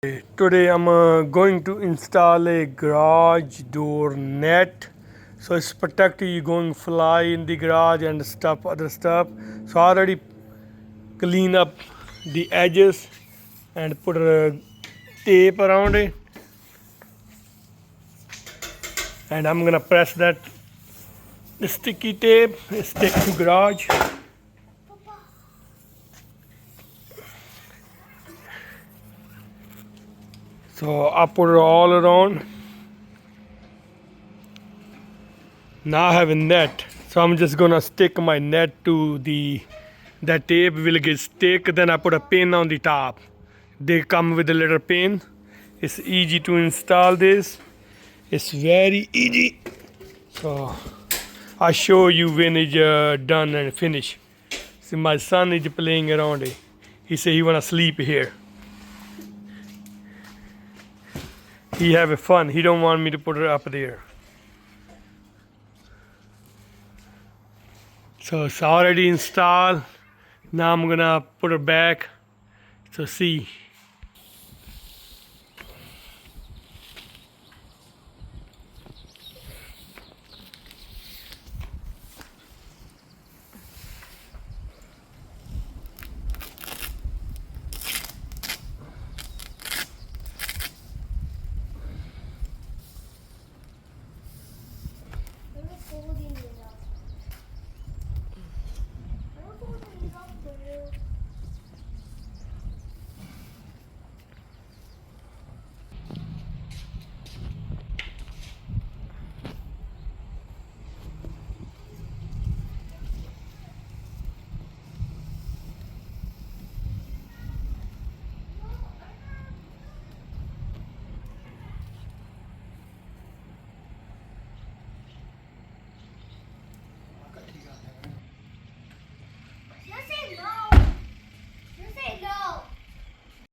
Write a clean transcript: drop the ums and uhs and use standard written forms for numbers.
Today I'm going to install a garage door net, so it's protect you going fly in the garage and stuff other stuff. So I already clean up the edges and put a tape around it, and I'm gonna press that sticky tape stick to garage. So I put it all around. Now I have a net, so I'm just gonna stick my net to that tape will get stick. Then I put a pin on the top. They come with a little pin. It's easy to install this. It's very easy. So I show you when it's done and finished. See, my son is playing around it. He say he wanna sleep here. He have a fun. He don't want me to put it up there. So it's already installed. Now I'm gonna put it back. So see.